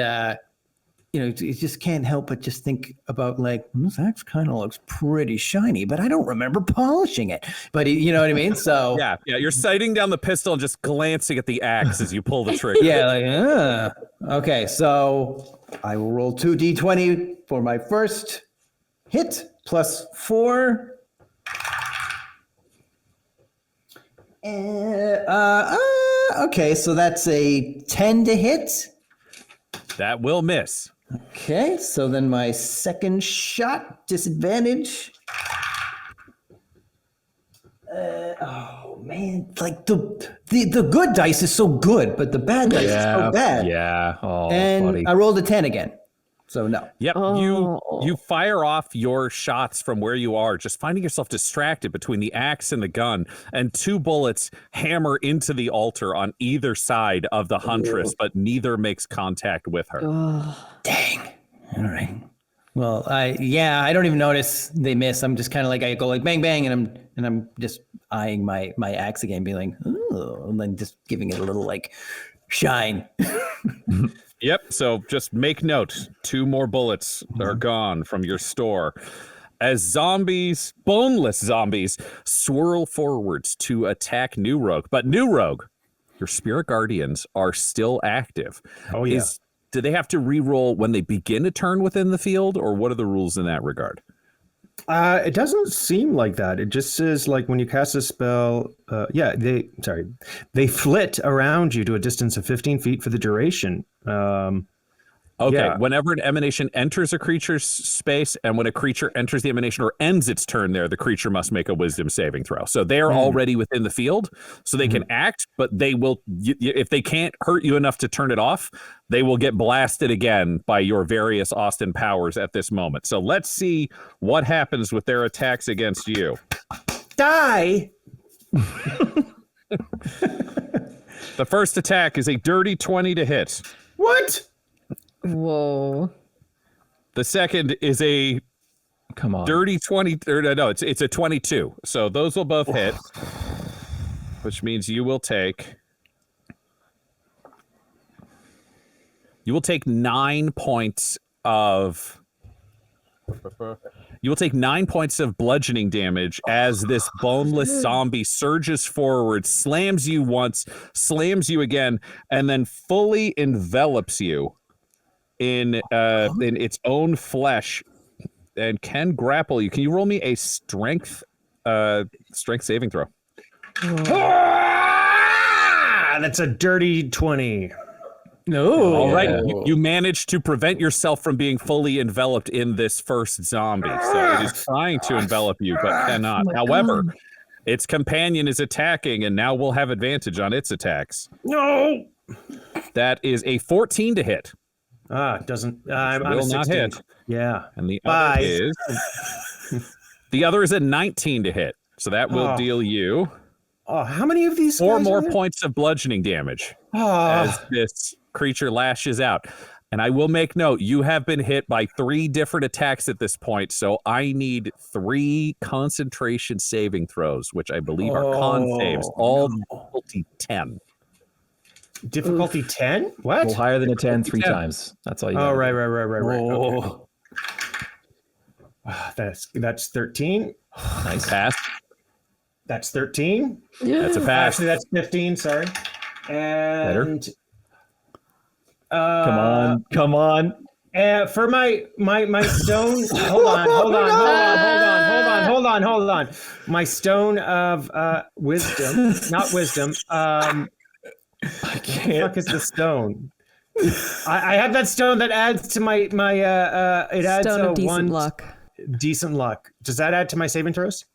you just can't help but just think about like, this axe kind of looks pretty shiny, but I don't remember polishing it. But you know what I mean? So Yeah. You're sighting down the pistol and just glancing at the axe as you pull the trigger. yeah, okay. So I will roll 2d20 for my first hit plus 4. Okay, so that's a 10 to hit. That will miss. Okay, so then my second shot, disadvantage. Oh man, like the good dice is so good, but the bad dice is so bad. Yeah. Oh, And buddy. I rolled a 10 again. So no. Yep. You fire off your shots from where you are, just finding yourself distracted between the axe and the gun, and 2 bullets hammer into the altar on either side of the Huntress, but neither makes contact with her. Dang. All right. Well, I don't even notice they miss. I'm just kind of like, I go like bang bang, and I'm just eyeing my axe again, being like, oh, and then just giving it a little like shine. Yep. So just make note. 2 more bullets are gone from your store as zombies, boneless zombies, swirl forwards to attack New Rogue. But New Rogue, your spirit guardians are still active. Oh, yeah. Do they have to re-roll when they begin a turn within the field, or what are the rules in that regard? It doesn't seem like that. It just says like when you cast a spell, they flit around you to a distance of 15 feet for the duration. Okay, Yeah. whenever an emanation enters a creature's space, and when a creature enters the emanation or ends its turn there, the creature must make a wisdom saving throw. So they are already within the field, so they can act, but they will, if they can't hurt you enough to turn it off, they will get blasted again by your various Austin powers at this moment. So let's see what happens with their attacks against you. Die. The first attack is a dirty 20 to hit. What? Whoa. The second is a Come on. dirty 20, or no, it's a 22. So those will both hit, which means you will take 9 points of bludgeoning damage as this boneless zombie surges forward, slams you once, slams you again, and then fully envelops you in its own flesh and can grapple you. Can you roll me a strength saving throw? That's a dirty 20. No. All right, you managed to prevent yourself from being fully enveloped in this first zombie. So it is trying to envelop you, but cannot. However, its companion is attacking, and now will have advantage on its attacks. No. That is a 14 to hit. Doesn't. I'm Will a not 16. hit. Yeah. And the Bye. other is a 19 to hit. So that will deal you Oh, how many of these? 4 guys more are there? points of bludgeoning damage Oh, as this creature lashes out. And I will make note, you have been hit by 3 different attacks at this point, so I need 3 concentration saving throws, which I believe are con saves, all difficulty 10. Difficulty 10? Roll What? higher than a 10 three 10. times. That's all you Oh, got. right. Okay. Oh, That's 13. Nice pass. That's 13. That's a pass. Actually, that's 15. Sorry. And Come on. for my stone, hold on. My stone of wisdom, not wisdom. I What the can't. fuck is the stone? I have that stone that adds to my it adds Stone of decent one luck. decent luck. Does that add to my saving throws?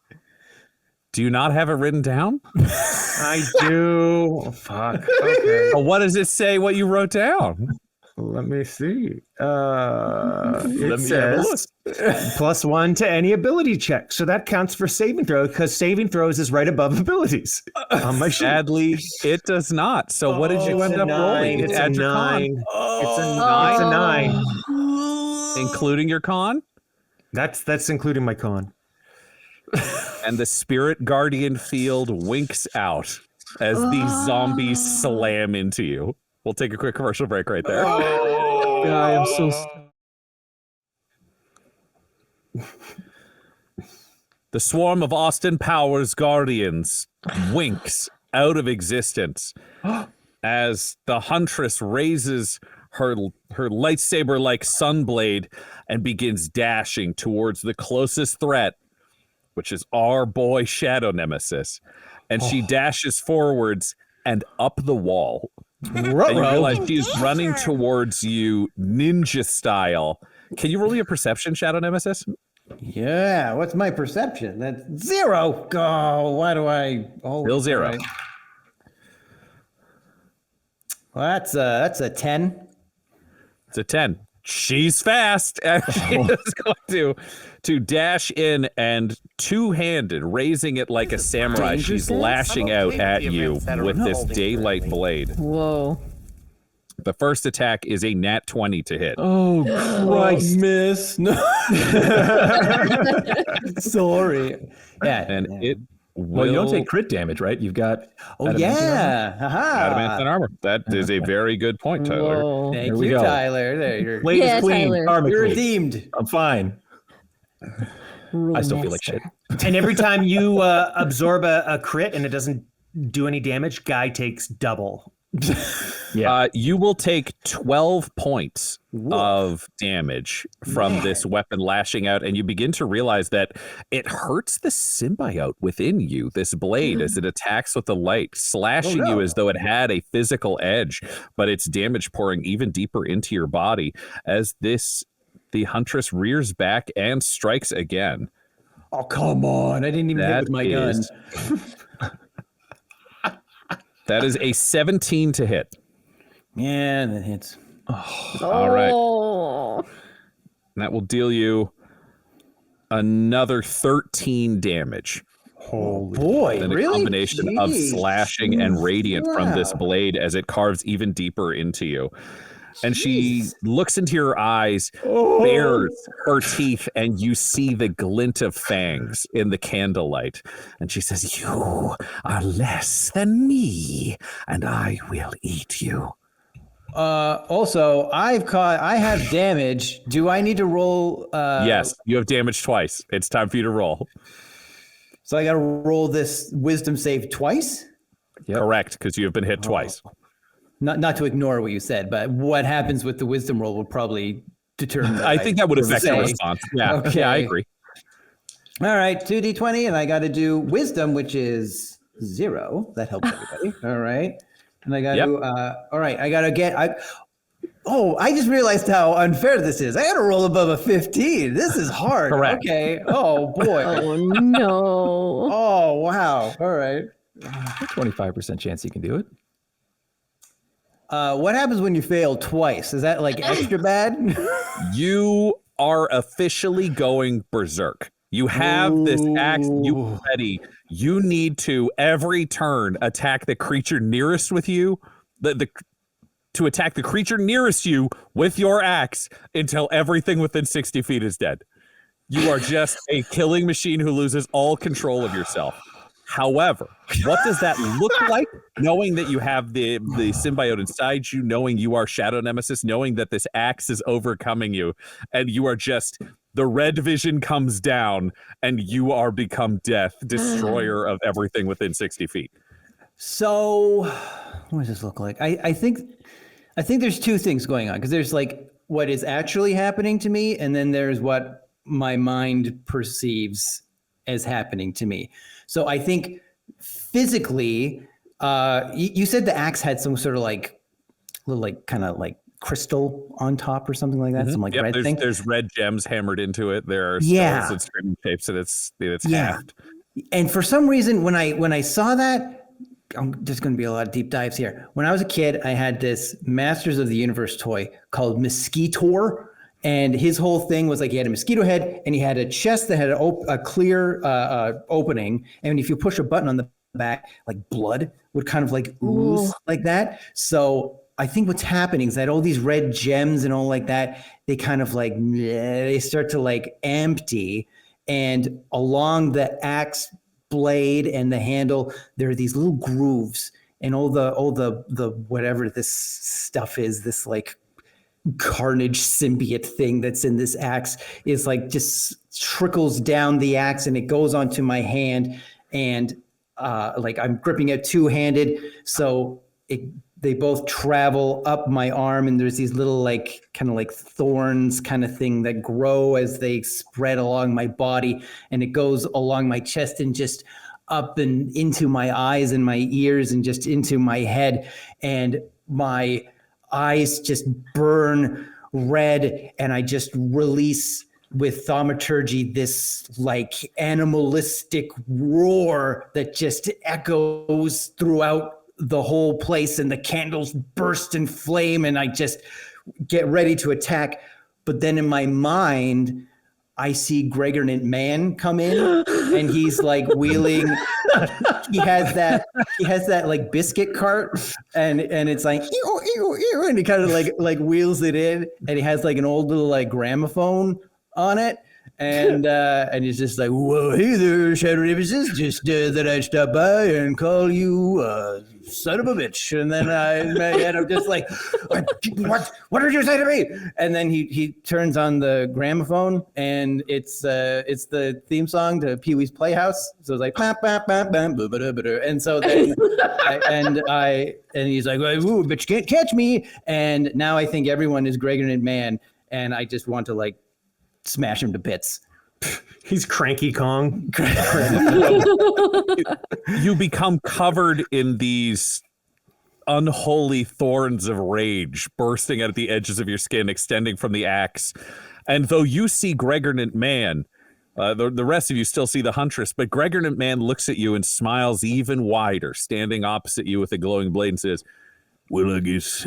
Do you not have it written down? I do. Oh, fuck. Okay. Well, what does it say? What you wrote down? Let me see. It Let me have a look. says +1 to any ability check. So that counts for saving throw because saving throws is right above abilities on my sheet. Sadly, it does not. So what did you It's end a up rolling? nine. It's a Add your con, 9. It's a 9. including your con, That's including my con. and the spirit guardian field winks out as these zombies slam into you. We'll take a quick commercial break right there. I am so. The swarm of Austin Powers guardians winks out of existence as the Huntress raises her lightsaber-like sunblade and begins dashing towards the closest threat, which is our boy Shadow Nemesis. And she dashes forwards and up the wall. And you realize she's running towards you ninja style. Can you roll your perception, Shadow Nemesis? yeah. What's my perception? That's 0. Oh, why do I? Oh, Still 0. right. Well, that's a 10. It's a 10. She's fast, and she is going to dash in and two-handed, raising it like a samurai. She's lashing out at you with this daylight blade. Whoa. The first attack is a nat 20 to hit. Oh, Christ. Miss. No. Sorry. Yeah. And it Well, you don't take crit damage, right? You've got. Oh adamantine yeah. Aha. adamantine armor. That is a very good point, Tyler. Whoa. Thank Here we you, go. Tyler. There, you're Blade Yeah, is clean. Tyler. Karmically. you're redeemed. I'm fine. I still feel like shit. And every time you absorb a crit and it doesn't do any damage, guy takes double. Yeah. You will take 12 points of damage from this weapon lashing out, and you begin to realize that it hurts the symbiote within you, this blade, as it attacks with the light, slashing you as though it had a physical edge, but its damage pouring even deeper into your body as the Huntress rears back and strikes again. Oh come on! I didn't even hit with my gun. That is a 17 to hit. Yeah, that hits. All right. Oh. That will deal you another 13 damage. Holy. Boy, And a really? combination of Jeez. slashing and radiant from this Wow. blade as it carves even deeper into you. And she looks into your eyes, bares her teeth, and you see the glint of fangs in the candlelight. And she says, "You are less than me, and I will eat you." Also, I have damage. Do I need to roll? Yes, you have damage twice. It's time for you to roll. So I got to roll this wisdom save twice. Yep. Correct, because you have been hit twice. Not to ignore what you said, but what happens with the wisdom roll will probably determine. I think that would affect your say. response. Yeah, Okay. yeah, I agree. All right, 2d20, and I got to do wisdom, which is 0. That helps everybody. All right, and I got Yep. to. All right, I got to get. I just realized how unfair this is. I got to roll above a 15. This is hard. Correct. Okay. Oh boy. Oh no. Oh wow. All right. 25% chance you can do it. What happens when you fail twice? Is that like extra bad? You are officially going berserk. You have this axe you ready. You need to every turn attack the creature nearest with you. To attack the creature nearest you with your axe until everything within 60 feet is dead. You are just a killing machine who loses all control of yourself. However, what does that look like? Knowing that you have the symbiote inside you, knowing you are Shadow Nemesis, knowing that this axe is overcoming you, and you are just the red vision comes down, and you are become death, destroyer of everything within 60 feet. So, what does this look like? I think there's two things going on, because there's like what is actually happening to me, and then there's what my mind perceives as happening to me. So I think physically, you said the axe had some sort of like little like kind of like crystal on top or something like that. Some like red thing. There's red gems hammered into it. There are skulls and string shapes, and it's halved. And for some reason, when I saw that, there's going to be a lot of deep dives here. When I was a kid, I had this Masters of the Universe toy called Mosquitor. And his whole thing was like he had a mosquito head and he had a chest that had a clear opening. And if you push a button on the back, like blood would kind of like ooze like that. So I think what's happening is that all these red gems and all like that, they kind of like, they start to like empty. And along the axe blade and the handle, there are these little grooves, and all the whatever this stuff is, this like carnage symbiote thing that's in this axe is like just trickles down the axe and it goes onto my hand, and like I'm gripping it two-handed, so they both travel up my arm, and there's these little like kind of like thorns kind of thing that grow as they spread along my body, and it goes along my chest and just up and into my eyes and my ears and just into my head, and my eyes just burn red, and I just release with thaumaturgy this like animalistic roar that just echoes throughout the whole place, and the candles burst in flame, and I just get ready to attack. But then in my mind, I see Gregornant Man come in, and he's like wheeling. He has that like biscuit cart, and it's like ew, ew, ew, and he kind of like wheels it in, and he has like an old little like gramophone on it, and he's just like, "Whoa, hey there, Shadow Nemesis, just that I stop by and call you son of a bitch," and then I'm just like, what did you say to me? And then he turns on the gramophone, and it's the theme song to Pee-wee's Playhouse. So it's like bam, bam, bam, bam, boo, ba, ba, and so then and he's like, "Ooh, but you can't catch me." And now I think everyone is Gregornant Man, and I just want to like smash him to bits. He's Cranky Kong. You become covered in these unholy thorns of rage bursting out at the edges of your skin, extending from the axe. And though you see Gregornant Man, the rest of you still see the Huntress, but Gregornant Man looks at you and smiles even wider, standing opposite you with a glowing blade, and says, "Well, I guess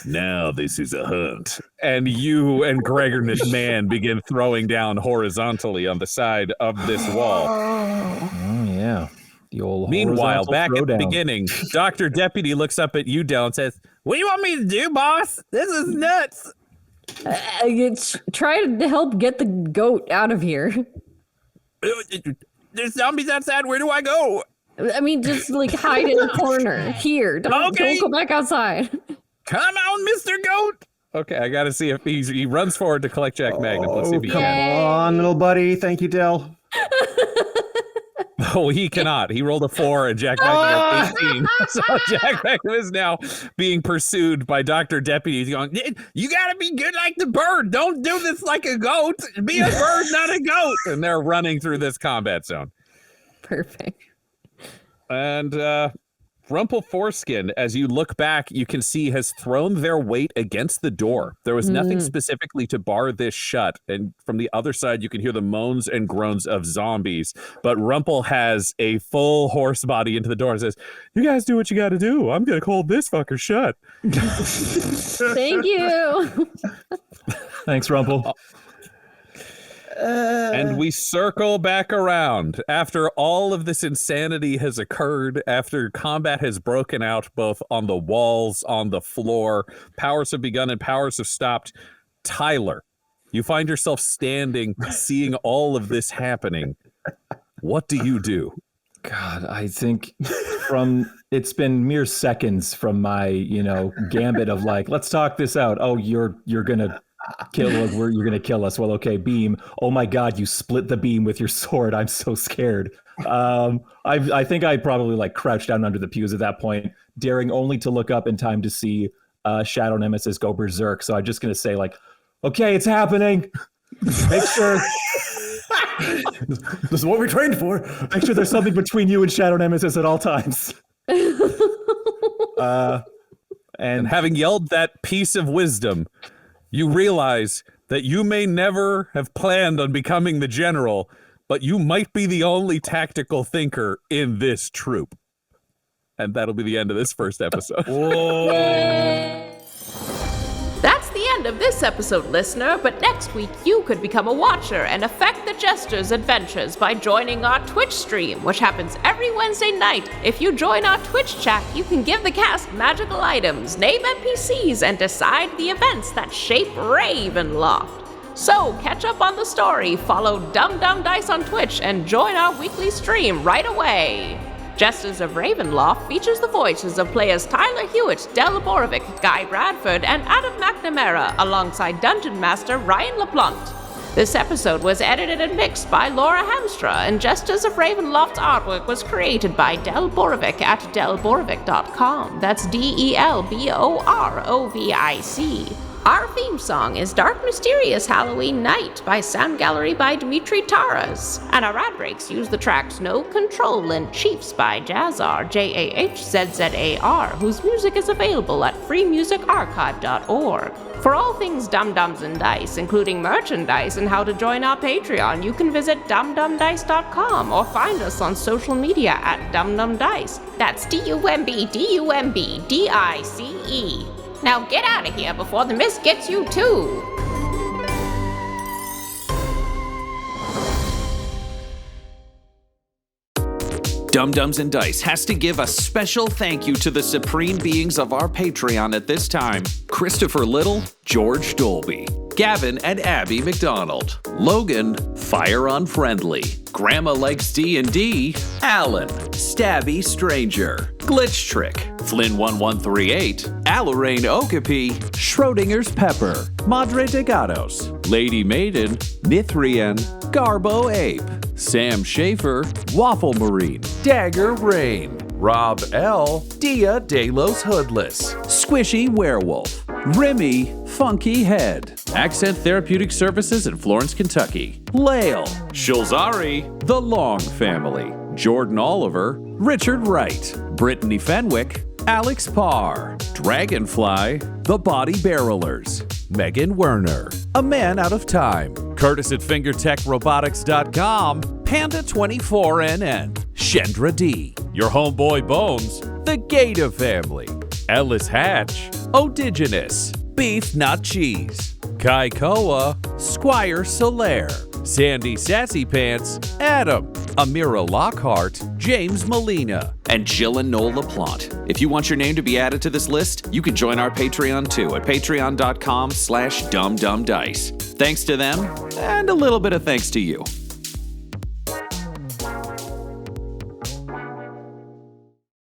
now this is a hunt." And you and Gregornant Man begin throwing down horizontally on the side of this wall. Oh, yeah. The old Meanwhile, back at the throwdown. beginning, Dr. Deputy looks up at you, Del, and says, "What do you want me to do, boss? This is nuts." Try to help get the goat out of here. There's zombies outside. Where do I go? I mean, just like hide in a corner here. Don't go back outside. Come on, Mr. Goat. Okay, I got to see if he runs forward to collect Jack Magnum. Let's see if he Come can. on, little buddy. Thank you, Del. Oh, he cannot. He rolled a 4 and Jack Magnum has 18. So Jack Magnum is now being pursued by Dr. Deputy. He's going, "You got to be good like the bird. Don't do this like a goat. Be a bird, not a goat." And they're running through this combat zone. Perfect. And Rumple Foreskin, as you look back, you can see has thrown their weight against the door. There was nothing specifically to bar this shut. And from the other side, you can hear the moans and groans of zombies. But Rumple has a full horse body into the door and says, "You guys do what you got to do. I'm going to hold this fucker shut." Thank you. Thanks, Rumple. And we circle back around. After all of this insanity has occurred, after combat has broken out both on the walls, on the floor, powers have begun and powers have stopped. Tyler, you find yourself standing, seeing all of this happening. What do you do? God, I think it's been mere seconds from my, gambit of like, let's talk this out. Oh, you're gonna you're gonna kill us. Well, okay, beam. Oh my God, you split the beam with your sword. I'm so scared. I think I probably like crouched down under the pews at that point, daring only to look up in time to see Shadow Nemesis go berserk. So I'm just gonna say like, okay, it's happening. Make sure. This is what we trained for. Make sure there's something between you and Shadow Nemesis at all times. And having yelled that piece of wisdom, you realize that you may never have planned on becoming the general, but you might be the only tactical thinker in this troupe. And that'll be the end of this first episode. That's the end of this episode, listener, but next week you could become a watcher and affect the Jesters' adventures by joining our Twitch stream, which happens every Wednesday night. If you join our Twitch chat, you can give the cast magical items, name NPCs, and decide the events that shape Ravenloft. So, catch up on the story, follow Dum Dum Dice on Twitch, and join our weekly stream right away. Jesters of Ravenloft features the voices of players Tyler Hewitt, Borovic, Guy Bradford, and Adam McNamara, alongside Dungeon Master Ryan LaPlante. This episode was edited and mixed by Laura Hamstra, and Jesters of Ravenloft's artwork was created by Borovic at delborovic.com. That's DELBOROVIC. Our theme song is Dark Mysterious Halloween Night by Sound Gallery by Dmitry Taras, and our ad breaks use the tracks No Control and Chiefs by Jazzar, JAHZZAR, whose music is available at freemusicarchive.org. For all things Dum-Dums and Dice, including merchandise and how to join our Patreon, you can visit dumdumdice.com or find us on social media at dumdumdice. That's DUMBDICE. Now get out of here before the mist gets you too! Dum-Dums and Dice has to give a special thank you to the supreme beings of our Patreon at this time: Christopher Little, George Dolby, Gavin and Abby McDonald, Logan, Fire Unfriendly, Grandma Likes D&D, Alan, Stabby Stranger, Glitch Trick, Flynn1138, Alarain Okapi, Schrodinger's Pepper, Madre de Gatos, Lady Maiden, Mithrian, Garbo Ape, Sam Schaefer, Waffle Marine, Dagger Rain, Rob L, Dia De Los Hoodless, Squishy Werewolf, Remy Funky Head, Accent Therapeutic Services in Florence, Kentucky, Lael, Shulzari, The Long Family, Jordan Oliver, Richard Wright, Brittany Fenwick, Alex Parr, Dragonfly, The Body Barrelers, Megan Werner, A Man Out of Time, Curtis at FingerTechRobotics.com, Panda24NN, Shendra D, Your Homeboy Bones, The Gator Family, Ellis Hatch, Odigenous, Beef Not Cheese, Kai Koa, Squire Solaire, Sandy Sassy Pants, Adam, Amira Lockhart, James Molina, and Jill and Noel LaPlante. If you want your name to be added to this list, you can join our Patreon too at patreon.com/dumdumdice. Thanks to them, and a little bit of thanks to you.